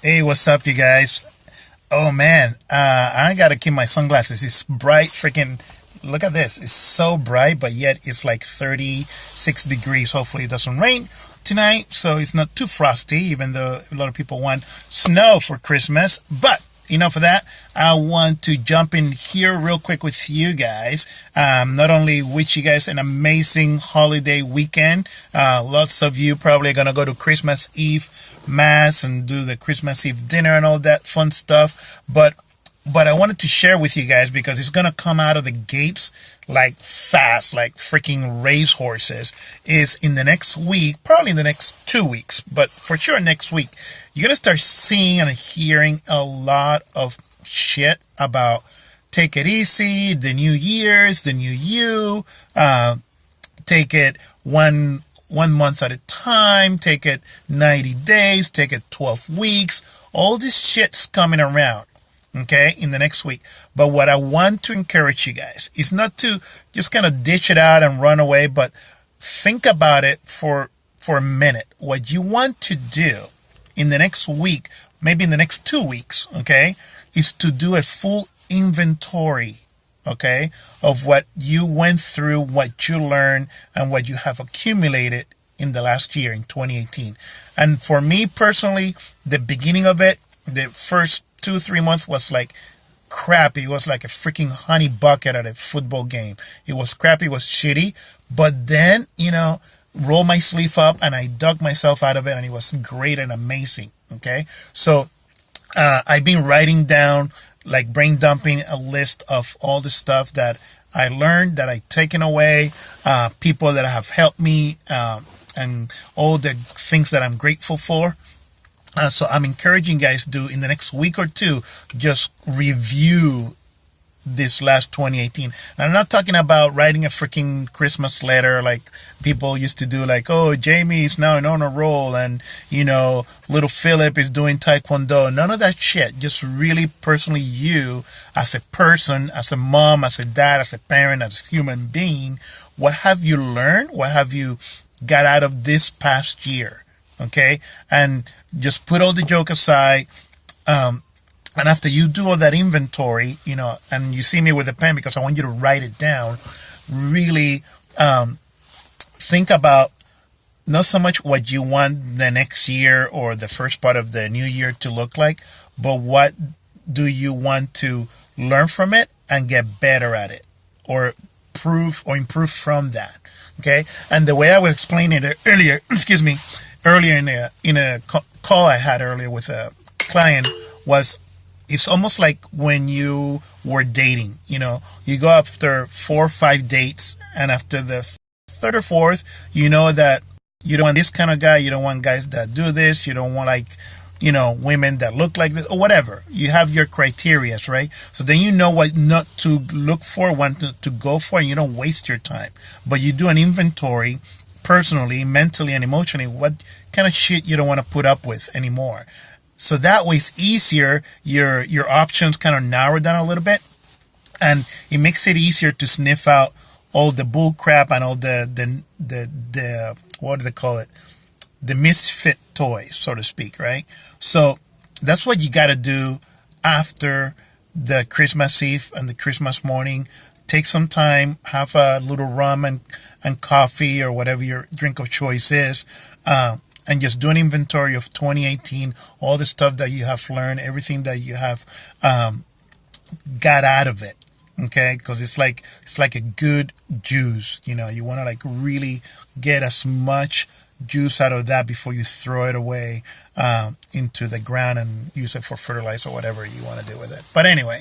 Hey, what's up, you guys? Oh man, I gotta keep my sunglasses. It's bright, freaking. Look at this. It's so bright, but yet it's like 36 degrees. Hopefully, it doesn't rain tonight, so it's not too frosty, even though a lot of people want snow for Christmas. But enough of that. I want to jump in here real quick with you guys. Not only wish you guys an amazing holiday weekend. Lots of you probably are gonna go to Christmas Eve mass and do the Christmas Eve dinner and all that fun stuff. But I wanted to share with you guys because it's gonna come out of the gates like fast, like freaking racehorses. Is in the next week, probably in the next 2 weeks, but for sure next week, you're gonna start seeing and hearing a lot of shit about take it easy, the new year's, the new you, take it one month at a time, take it 90 days, take it 12 weeks. All this shit's coming around, okay, in the next week. But what I want to encourage you guys is not to just kind of ditch it out and run away, but think about it for a minute. What you want to do in the next week, maybe in the next 2 weeks, okay, is to do a full inventory, okay, of what you went through, what you learned, and what you have accumulated in the last year in 2018. And for me personally, the beginning of it, the first 2 3 months was like crap. It was like a freaking honey bucket at a football game. It was crappy, it was shitty. But then, roll my sleeve up and I dug myself out of it, and it was great and amazing. Okay, so I've been writing down, like brain dumping, a list of all the stuff that I learned, that I taken away, people that have helped me, and all the things that I'm grateful for. So I'm encouraging guys to, in the next week or two, just review this last 2018. And I'm not talking about writing a freaking Christmas letter like people used to do, like, oh, Jamie is now an honor roll, and little Philip is doing taekwondo. None of that shit. Just really personally, you as a person, as a mom, as a dad, as a parent, as a human being, what have you learned? What have you got out of this past year? Okay, and just put all the joke aside. And after you do all that inventory, and you see me with a pen because I want you to write it down, really think about not so much what you want the next year or the first part of the new year to look like, but what do you want to learn from it and get better at it, or improve from that. Okay, and the way I was explaining it earlier, earlier in a call I had earlier with a client, was it's almost like when you were dating. You go after 4 or 5 dates, and after the third or fourth, you know that you don't want this kind of guy, you don't want guys that do this, you don't want women that look like this, or whatever. You have your criterias, right? So then you know what not to look for, what to go for, and you don't waste your time. But you do an inventory personally, mentally, and emotionally, what kind of shit you don't want to put up with anymore. So that way it's easier. Your options kind of narrow down a little bit, and it makes it easier to sniff out all the bull crap and all the what do they call it? The misfit toys, so to speak, right? So that's what you got to do after the Christmas Eve and the Christmas morning. Take some time, have a little rum and coffee or whatever your drink of choice is, and just do an inventory of 2018, all the stuff that you have learned, everything that you have got out of it. Okay, because it's like a good juice. You want to like really get as much juice out of that before you throw it away into the ground and use it for fertilizer or whatever you want to do with it. But anyway,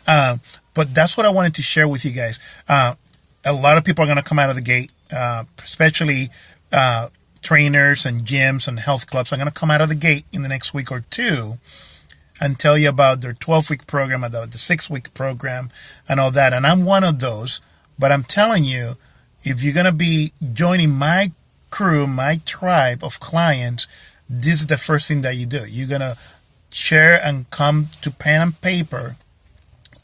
but that's what I wanted to share with you guys. A lot of people are going to come out of the gate, especially trainers and gyms and health clubs are going to come out of the gate in the next week or two and tell you about their 12-week program, about the 6-week program, and all that. And I'm one of those. But I'm telling you, if you're going to be joining my crew, my tribe of clients, this is the first thing that you do. You're going to share and come to pen and paper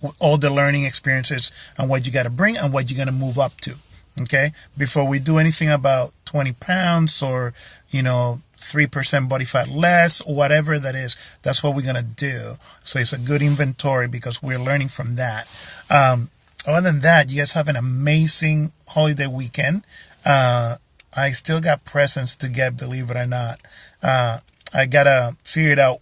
with all the learning experiences and what you got to bring and what you're going to move up to. Okay? Before we do anything about 20 pounds or, 3% body fat less, whatever that is. That's what we're going to do. So it's a good inventory because we're learning from that. Other than that, you guys have an amazing holiday weekend. I still got presents to get, believe it or not. I got to figure it out.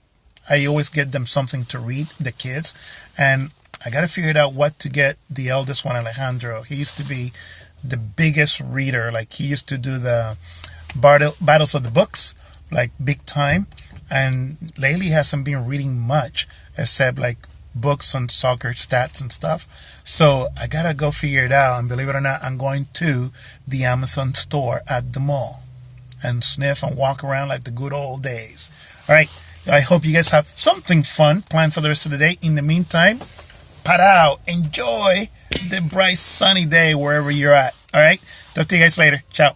I always get them something to read, the kids. And I got to figure it out what to get the eldest one, Alejandro. He used to be the biggest reader. Like, he used to do the battles of the books, like big time. And lately he hasn't been reading much, except like books on soccer stats and stuff. So I got to go figure it out. And believe it or not, I'm going to the Amazon store at the mall and sniff and walk around like the good old days. All right. I hope you guys have something fun planned for the rest of the day. In the meantime, parao, enjoy the bright sunny day wherever you're at. All right. Talk to you guys later. Ciao.